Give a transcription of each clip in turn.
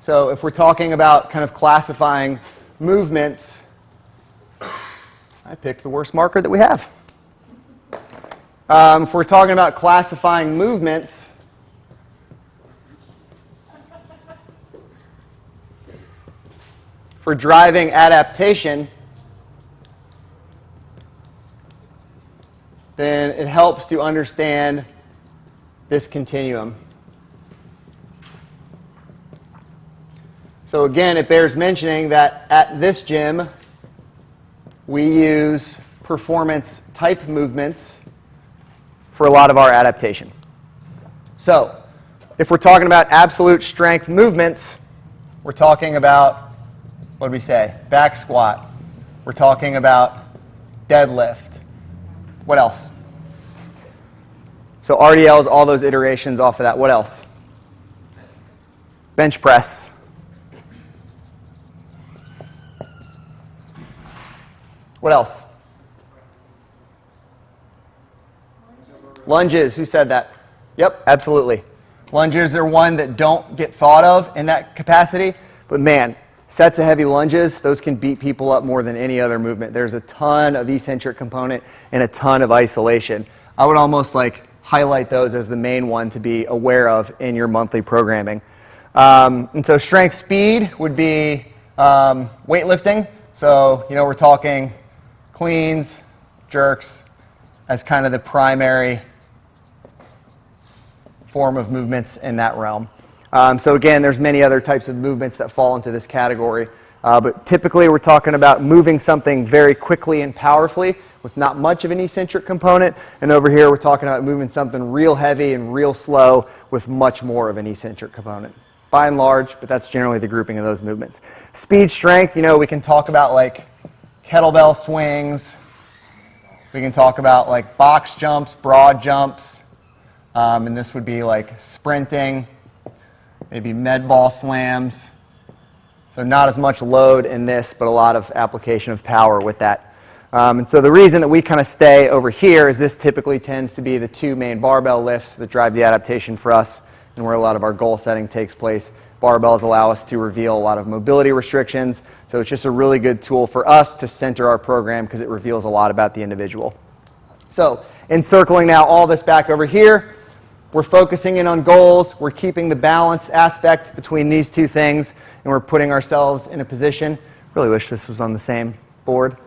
So if we're talking about kind of classifying movements, I picked the worst marker that we have. If we're talking about classifying movements, for driving adaptation, then it helps to understand this continuum. So again, it bears mentioning that at this gym, we use performance type movements for a lot of our adaptation. So if we're talking about absolute strength movements, we're talking about, what do we say? Back squat. We're talking about deadlift. What else? So RDLs, all those iterations off of that. What else? Bench press. What else? Lunges. Who said that? Yep, absolutely. Lunges are one that don't get thought of in that capacity, but man, sets of heavy lunges, those can beat people up more than any other movement. There's a ton of eccentric component and a ton of isolation. I would almost like highlight those as the main one to be aware of in your monthly programming. And so strength speed would be weightlifting. So, we're talking cleans, jerks as kind of the primary form of movements in that realm. So again, there's many other types of movements that fall into this category. But typically we're talking about moving something very quickly and powerfully with not much of an eccentric component. And over here we're talking about moving something real heavy and real slow with much more of an eccentric component. By and large, but that's generally the grouping of those movements. Speed strength, we can talk about like kettlebell swings. We can talk about like box jumps, broad jumps. And this would be like sprinting, maybe med ball slams. So not as much load in this, but a lot of application of power with that. And so the reason that we kind of stay over here is this typically tends to be the two main barbell lifts that drive the adaptation for us and where a lot of our goal setting takes place. Barbells allow us to reveal a lot of mobility restrictions. So it's just a really good tool for us to center our program because it reveals a lot about the individual. So encircling now all this back over here, we're focusing in on goals. We're keeping the balance aspect between these two things, and we're putting ourselves in a position, really wish this was on the same board,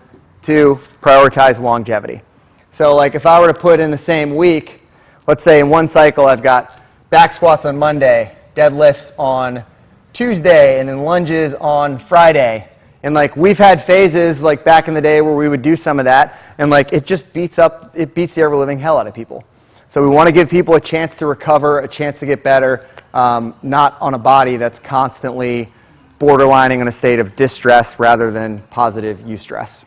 to prioritize longevity. So like if I were to put in the same week, let's say in one cycle I've got back squats on Monday, deadlifts on Tuesday, and then lunges on Friday. And like we've had phases like back in the day where we would do some of that, and like it just beats the ever living hell out of people. So we want to give people a chance to recover, a chance to get better, not on a body that's constantly borderlining in a state of distress rather than positive eustress.